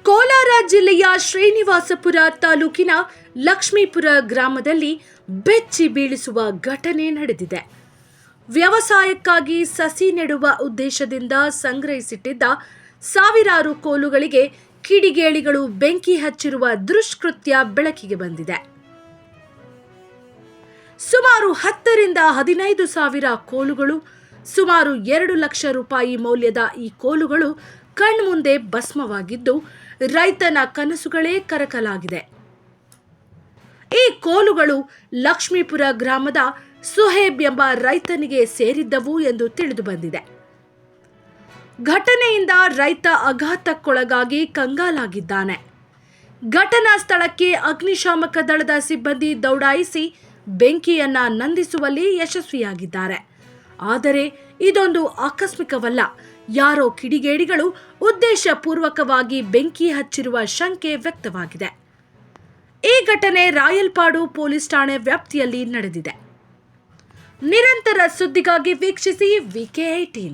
ಕೋಲಾರ ಜಿಲ್ಲೆಯ ಶ್ರೀನಿವಾಸಪುರ ತಾಲೂಕಿನ ಲಕ್ಷ್ಮೀಪುರ ಗ್ರಾಮದಲ್ಲಿ ಬೆಚ್ಚಿ ಬೀಳಿಸುವ ಘಟನೆ ನಡೆದಿದೆ. ವ್ಯವಸಾಯಕ್ಕಾಗಿ ಸಸಿ ನೆಡುವ ಉದ್ದೇಶದಿಂದ ಸಂಗ್ರಹಿಸಿಟ್ಟಿದ್ದ ಸಾವಿರಾರು ಕೋಲುಗಳಿಗೆ ಕಿಡಿಗೇಡಿಗಳು ಬೆಂಕಿ ಹಚ್ಚಿರುವ ದುಷ್ಕೃತ್ಯ ಬೆಳಕಿಗೆ ಬಂದಿದೆ. ಸುಮಾರು 10 ರಿಂದ 15 ಸಾವಿರ ಕೋಲುಗಳು, ಸುಮಾರು 2 ಲಕ್ಷ ರೂಪಾಯಿ ಮೌಲ್ಯದ ಈ ಕೋಲುಗಳು ಕಣ್ಮುಂದೆ ಭಸ್ಮವಾಗಿದ್ದು, ರೈತನ ಕನಸುಗಳೇ ಕರಕಲಾಗಿದೆ. ಈ ಕೋಲುಗಳು ಲಕ್ಷ್ಮೀಪುರ ಗ್ರಾಮದ ಸುಹೇಬ್ ಎಂಬ ರೈತನಿಗೆ ಸೇರಿದ್ದವು ಎಂದು ತಿಳಿದು ಬಂದಿದೆ. ಘಟನೆಯಿಂದ ರೈತ ಆಘಾತಕ್ಕೊಳಗಾಗಿ ಕಂಗಾಲಾಗಿದ್ದಾನೆ. ಘಟನಾ ಸ್ಥಳಕ್ಕೆ ಅಗ್ನಿಶಾಮಕ ದಳದ ಸಿಬ್ಬಂದಿ ದೌಡಾಯಿಸಿ ಬೆಂಕಿಯನ್ನ ನಂದಿಸುವಲ್ಲಿ ಯಶಸ್ವಿಯಾಗಿದ್ದಾರೆ. ಆದರೆ ಇದೊಂದು ಆಕಸ್ಮಿಕವಲ್ಲ, ಯಾರೋ ಕಿಡಿಗೇಡಿಗಳು ಉದ್ದೇಶಪೂರ್ವಕವಾಗಿ ಬೆಂಕಿ ಹಚ್ಚಿರುವ ಶಂಕೆ ವ್ಯಕ್ತವಾಗಿದೆ. ಈ ಘಟನೆ ರಾಯಲ್ಪಾಡು ಪೊಲೀಸ್ ಠಾಣೆ ವ್ಯಾಪ್ತಿಯಲ್ಲಿ ನಡೆದಿದೆ. ನಿರಂತರ ಸುದ್ದಿಗಾಗಿ ವೀಕ್ಷಿಸಿ VK18.